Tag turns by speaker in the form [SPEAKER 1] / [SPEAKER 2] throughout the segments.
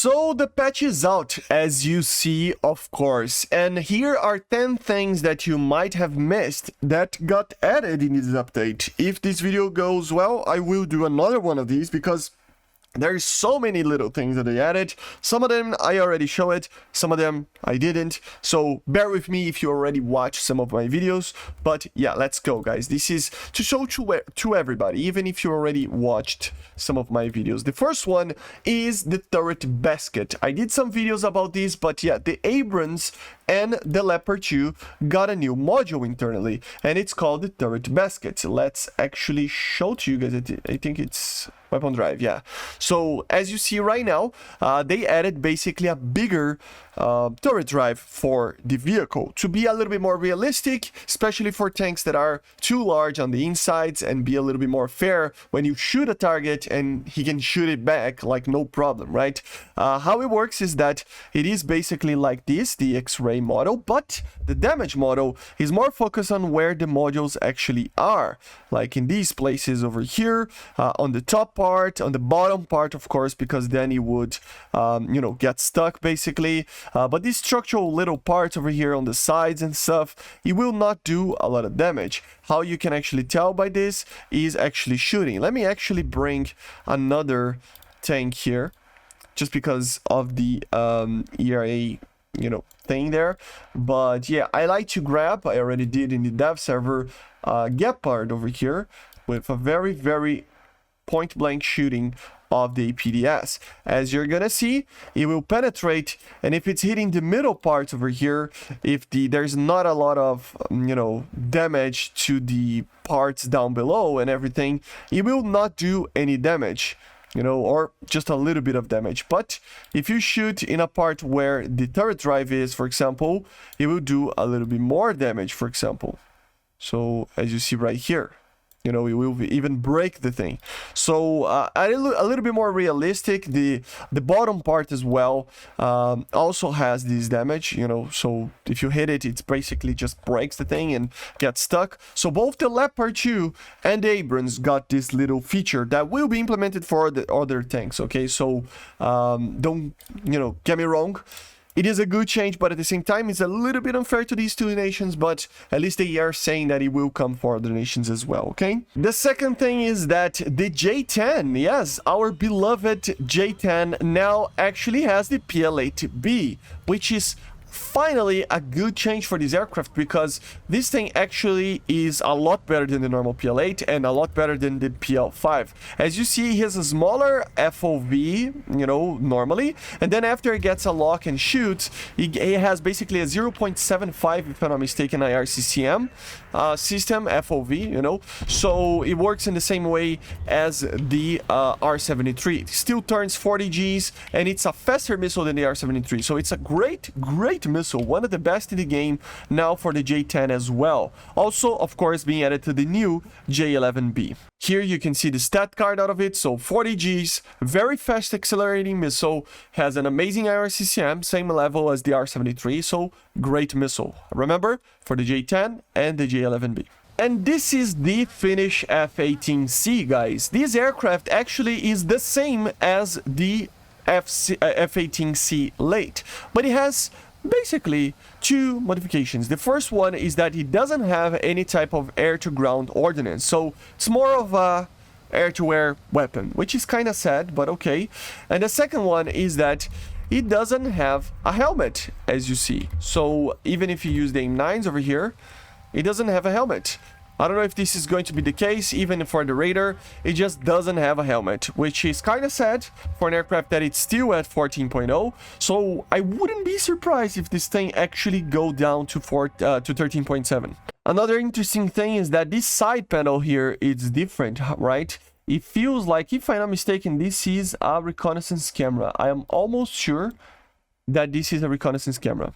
[SPEAKER 1] So the patch is out, as you see, of course, and here are 10 things that you might have missed that got added in this update. If this video goes well, I will do another one of these because there's so many little things that they added. Some of them I already showed, some of them I didn't. So bear with me if you already watched some of my videos. But yeah, let's go, guys. This is to show to everybody, even if you already watched some of my videos. The first one is the turret basket. I did some videos about this, but yeah, the Abrams and the Leopard 2 got a new module internally, and it's called the turret basket. Let's actually show to you guys. I think it's weapon drive, yeah. So as you see right now, they added basically a bigger turret drive for the vehicle to be a little bit more realistic, especially for tanks that are too large on the insides, and be a little bit more fair when you shoot a target and he can shoot it back like no problem, right? How it works is that it is basically like this, the X-ray model, but the damage model is more focused on where the modules actually are, like in these places over here, on the top part, on the bottom part, of course, because then it would you know, get stuck basically. But these structural little parts over here on the sides and stuff, it will not do a lot of damage. How you can actually tell by this is actually shooting. Let me actually bring another tank here, just because of the ERA, you know, thing there. But yeah, I like to grab, I already did in the dev server, Gepard over here with a very point blank shooting of the PDS. As you're gonna see, it will penetrate, and if it's hitting the middle parts over here, if there's not a lot of you know, damage to the parts down below and everything, it will not do any damage, you know, or just a little bit of damage. But if you shoot in a part where the turret drive is, for example, it will do a little bit more damage, for example. So as you see right here, you know, it will even break the thing. So a little bit more realistic. The bottom part as well also has this damage, you know, so if you hit it, it basically just breaks the thing and gets stuck. So both the Leopard 2 and the Abrams got this little feature that will be implemented for the other tanks, okay? So don't, you know, get me wrong. It is a good change, but at the same time, it's a little bit unfair to these two nations, but at least they are saying that it will come for other nations as well, okay? The second thing is that the J10, yes, our beloved J10 now actually has the PL-8B, which is finally a good change for this aircraft, because this thing actually is a lot better than the normal PL-8 and a lot better than the PL-5. As you see, he has a smaller FOV, you know, normally, and then after it gets a lock and shoots, he has basically a 0.75, if I'm not mistaken, IRCCM system, FOV, you know, so it works in the same way as the R-73. It still turns 40 Gs, and it's a faster missile than the R-73, so it's a great missile, one of the best in the game now for the J10 as well. Also, of course, being added to the new J11B. Here you can see the stat card out of it, so 40 Gs, very fast accelerating missile, has an amazing IRCCM, same level as the R-73, so great missile. Remember, for the J10 and the J11B. And this is the Finnish F-18C, guys. This aircraft actually is the same as the F-18C late, but it has basically two modifications. The first one is that it doesn't have any type of air-to-ground ordnance, so it's more of a air-to-air weapon, which is kind of sad, but okay. And the second one is that it doesn't have a helmet, as you see. So even if you use the AIM-9s over here, it doesn't have a helmet. I don't know if this is going to be the case, even for the Raider, it just doesn't have a helmet, which is kind of sad for an aircraft that it's still at 14.0, so I wouldn't be surprised if this thing actually go down to 13.7. Another interesting thing is that this side panel here is different, right? It feels like, if I'm not mistaken, this is a reconnaissance camera. I am almost sure that this is a reconnaissance camera.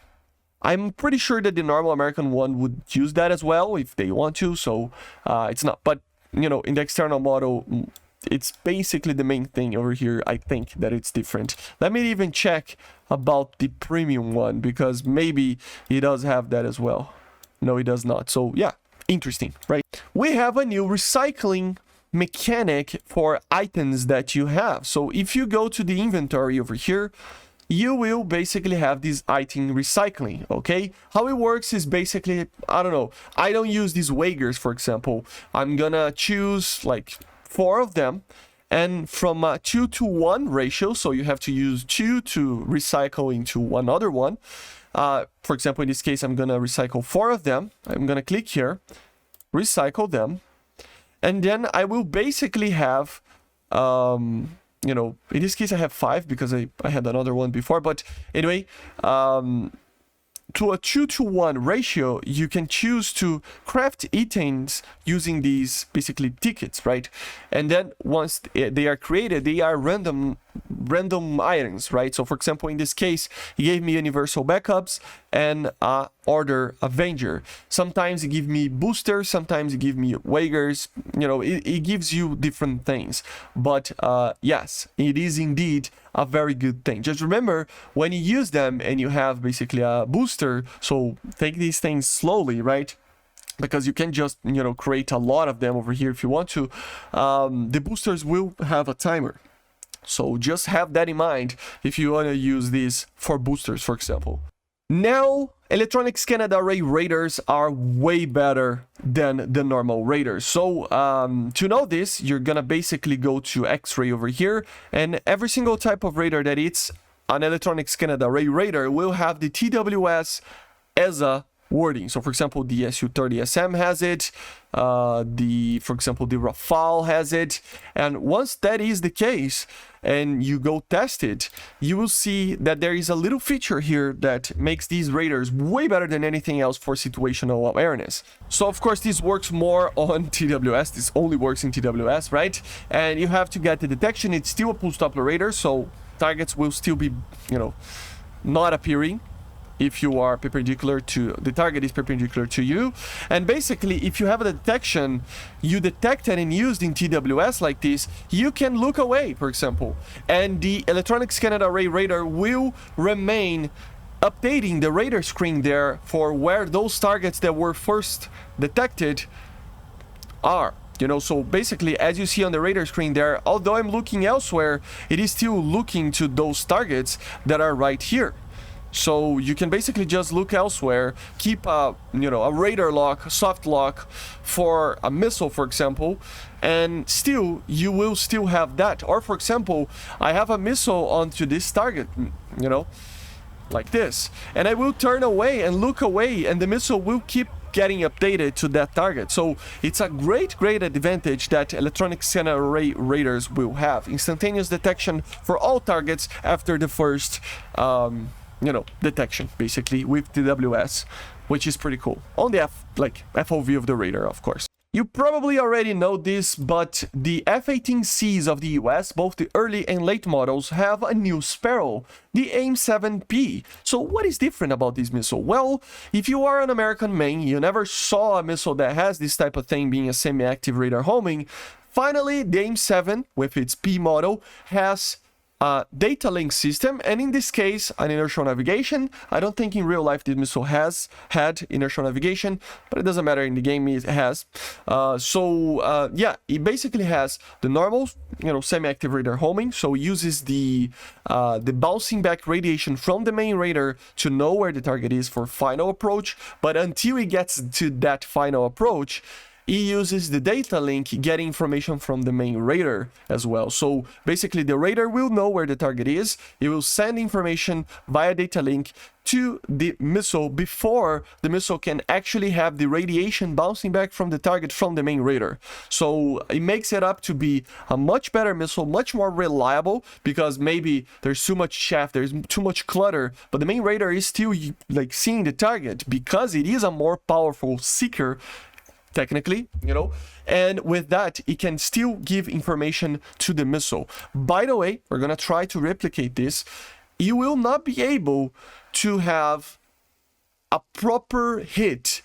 [SPEAKER 1] I'm pretty sure that the normal American one would use that as well if they want to, so it's not. But, you know, in the external model, it's basically the main thing over here, I think, that it's different. Let me even check about the premium one, because maybe he does have that as well. No, he does not. So, yeah, interesting, right? We have a new recycling mechanic for items that you have. So if you go to the inventory over here, you will basically have this item recycling, okay? How it works is basically, I don't know, I don't use these Wagers, for example. I'm gonna choose like 4 of them, and from a 2-to-1 ratio, so you have to use 2 to recycle into one other one. For example, in this case, I'm gonna recycle 4 of them. I'm gonna click here, recycle them, and then I will basically have, you know, in this case I have 5 because I had another one before, but anyway, to a 2-to-1 ratio, you can choose to craft items using these basically tickets, right? And then once they are created, they are random items, right? So for example, in this case, he gave me universal backups and order Avenger. Sometimes it gives me boosters, sometimes it gives me Wagers, you know, it gives you different things. But yes, it is indeed a very good thing. Just remember, when you use them and you have basically a booster, so take these things slowly, right? Because you can just, you know, create a lot of them over here if you want to. The boosters will have a timer. So just have that in mind if you want to use these for boosters, for example. Now, Electronics Canada Ray Raiders are way better than the normal Raiders. So to know this, you're gonna basically go to X-Ray over here, and every single type of Raider that it's an Electronics Canada Ray Raider will have the TWS AESA wording. So for example, the SU-30SM has it, for example, the Rafale has it, and once that is the case and you go test it, you will see that there is a little feature here that makes these Raiders way better than anything else for situational awareness. So of course this works more on TWS, this only works in TWS, right? And you have to get the detection. It's still a pulse Doppler radar, so targets will still be, you know, not appearing if you are perpendicular to the target is perpendicular to you. And basically, if you have a detection you detected and used in TWS like this, you can look away, for example, and the Electronics Canada Ray Radar will remain updating the radar screen there for where those targets that were first detected are. You know, so basically, as you see on the radar screen there, although I'm looking elsewhere, it is still looking to those targets that are right here. So you can basically just look elsewhere, keep a, you know, a radar lock, soft lock for a missile, for example, and still you will still have that. Or for example, I have a missile onto this target, you know, like this, and I will turn away and look away, and the missile will keep getting updated to that target. So it's a great advantage that Electronics Canada Ray Raiders will have. Instantaneous detection for all targets after the first you know, detection, basically, with TWS, which is pretty cool. On the FOV of the radar, of course. You probably already know this, but the F-18Cs of the US, both the early and late models, have a new Sparrow, the AIM-7P. So what is different about this missile? Well, if you are an American main, you never saw a missile that has this type of thing being a semi-active radar homing. Finally, the AIM-7, with its P model, has a data link system, and in this case an inertial navigation. I don't think in real life this missile has had inertial navigation, but it doesn't matter, in the game it has. Yeah, it basically has the normal, you know, semi-active radar homing, so it uses the bouncing back radiation from the main radar to know where the target is for final approach. But until it gets to that final approach, it uses the data link, getting information from the main radar as well. So basically the radar will know where the target is. It will send information via data link to the missile before the missile can actually have the radiation bouncing back from the target from the main radar. So it makes it up to be a much better missile, much more reliable, because maybe there's too much chaff, there's too much clutter, but the main radar is still like seeing the target because it is a more powerful seeker, technically, you know, and with that it can still give information to the missile. By the way, we're gonna try to replicate this. You will not be able to have a proper hit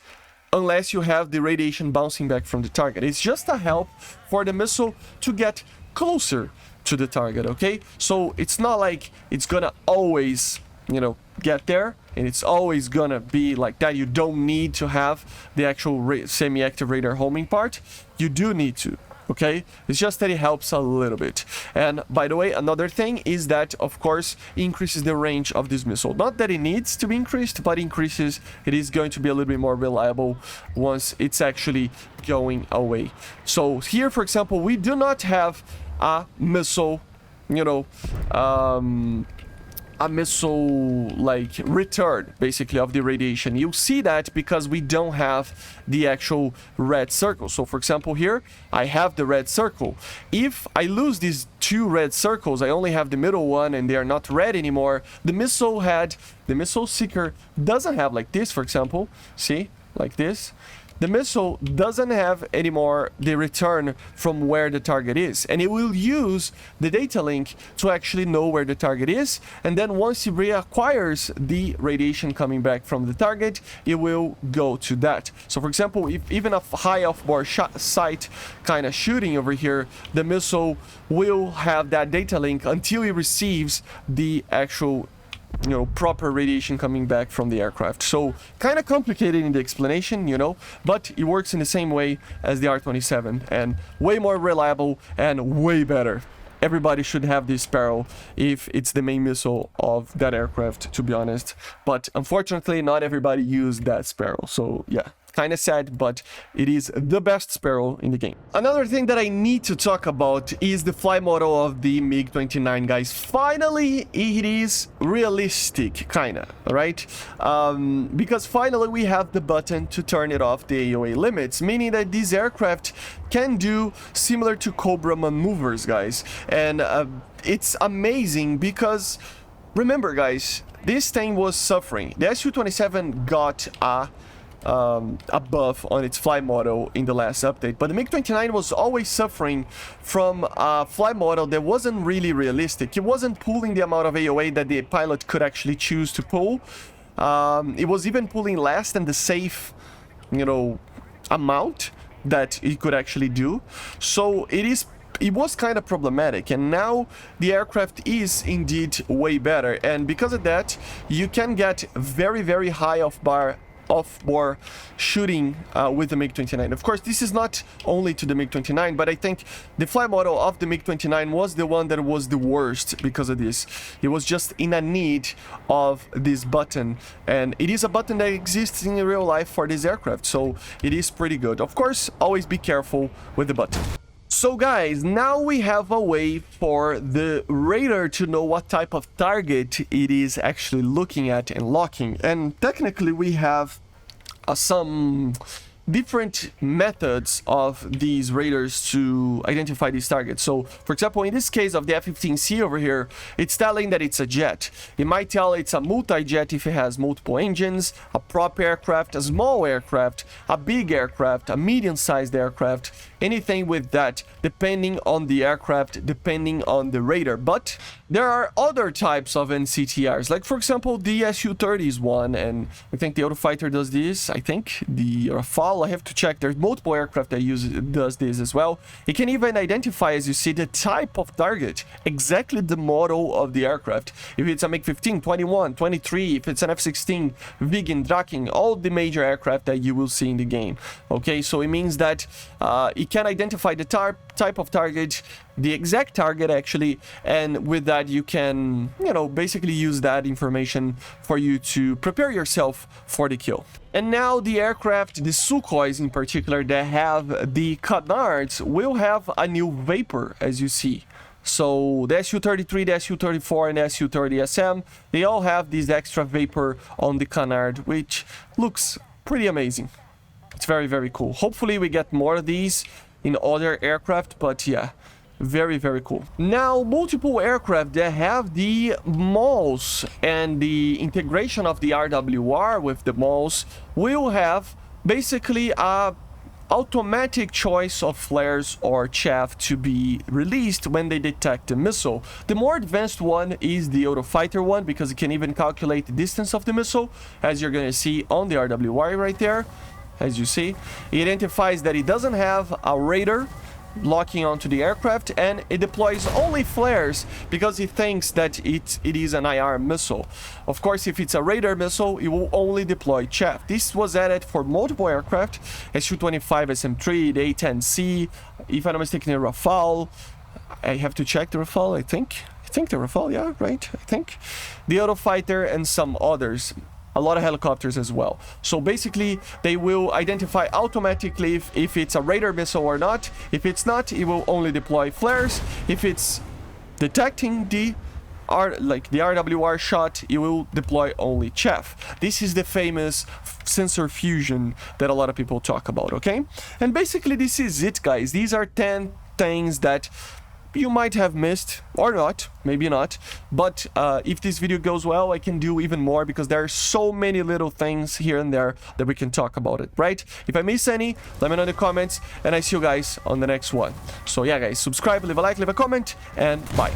[SPEAKER 1] unless you have the radiation bouncing back from the target. It's just a help for the missile to get closer to the target, okay? So it's not like it's gonna always, you know, get there, and it's always gonna be like that. You don't need to have the actual semi-active radar homing part. You do need to okay? It's just that it helps a little bit. And by the way, another thing is that, of course, increases the range of this missile. Not that it needs to be increased, but increases. It is going to be a little bit more reliable once it's actually going away. So here, for example, we do not have a missile, you know, a missile like return basically of the radiation. You'll see that because we don't have the actual red circle. So for example, here I have the red circle. If I lose these two red circles, I only have the middle one and they are not red anymore. The missile seeker doesn't have like this, for example, see, like this. The missile doesn't have anymore the return from where the target is, and it will use the data link to actually know where the target is, and then once it reacquires the radiation coming back from the target, it will go to that. So for example, if even a high off-board sight kind of shooting over here, the missile will have that data link until it receives the actual, you know, proper radiation coming back from the aircraft. So kind of complicated in the explanation, you know, but it works in the same way as the R-27 and way more reliable and way better. Everybody should have this Sparrow if it's the main missile of that aircraft, to be honest. But unfortunately, not everybody used that Sparrow. So yeah, kind of sad, but it is the best Sparrow in the game. Another thing that I need to talk about is the fly model of the MiG-29, guys. Finally, it is realistic, kind of, right? Because finally we have the button to turn it off the AOA limits, meaning that this aircraft can do similar to Cobra maneuvers, guys. And it's amazing because, remember, guys, this thing was suffering. The Su-27 got a buff on its fly model in the last update, but the MiG-29 was always suffering from a fly model that wasn't really realistic. It wasn't pulling the amount of AOA that the pilot could actually choose to pull. It was even pulling less than the safe, you know, amount that it could actually do. So it was kind of problematic, and now the aircraft is indeed way better, and because of that you can get very, very high off-board shooting with the MiG-29. Of course, this is not only to the MiG-29, but I think the fly model of the MiG-29 was the one that was the worst because of this. It was just in a need of this button, and it is a button that exists in real life for this aircraft, so it is pretty good. Of course, always be careful with the button. So guys, now we have a way for the radar to know what type of target it is actually looking at and locking. And technically we have some different methods of these radars to identify these targets. So for example, in this case of the F-15C over here, it's telling that it's a jet. It might tell it's a multi-jet if it has multiple engines, a prop aircraft, a small aircraft, a big aircraft, a medium-sized aircraft, anything with that, depending on the aircraft, depending on the radar. But there are other types of NCTRs, like for example the Su-30 is one, and I think the Eurofighter does this. I think the Rafale, I have to check. There's multiple aircraft that does this as well. It can even identify, as you see, the type of target, exactly the model of the aircraft. If it's a MiG-15, 21, 23, if it's an F-16, Viggen, Draken, all the major aircraft that you will see in the game. Okay, so it means that it can identify the type of target, the exact target actually, and with that you can, you know, basically use that information for you to prepare yourself for the kill. And now the aircraft, the Sukhois in particular, that have the Canards will have a new vapor, as you see. So the Su-33, the Su-34 and the Su-30SM, they all have this extra vapor on the Canard, which looks pretty amazing. It's very, very cool. Hopefully we get more of these in other aircraft, but yeah, very, very cool. Now, multiple aircraft that have the MALS and the integration of the RWR with the MALS will have basically a automatic choice of flares or chaff to be released when they detect a missile. The more advanced one is the Eurofighter one, because it can even calculate the distance of the missile, as you're going to see on the RWR right there. As you see, it identifies that it doesn't have a radar, locking onto the aircraft, and it deploys only flares because it thinks that it is an IR missile. Of course, if it's a radar missile, it will only deploy chaff. This was added for multiple aircraft, S-225, SM-3, the A-10C, if I'm not mistaken, the Rafale. I have to check the Rafale, I think the Rafale, yeah, right, I think. The Eurofighter and some others. A lot of helicopters as well. So basically, they will identify automatically if it's a radar missile or not. If it's not, it will only deploy flares. If it's detecting the RWR shot, it will deploy only chaff. This is the famous sensor fusion that a lot of people talk about, okay? And basically, this is it, guys. These are 10 things that you might have missed or not, maybe not, but if this video goes well, I can do even more because there are so many little things here and there that we can talk about it, right? If I miss any, let me know in the comments, and I see you guys on the next one. So yeah, guys, subscribe, leave a like, leave a comment, and bye.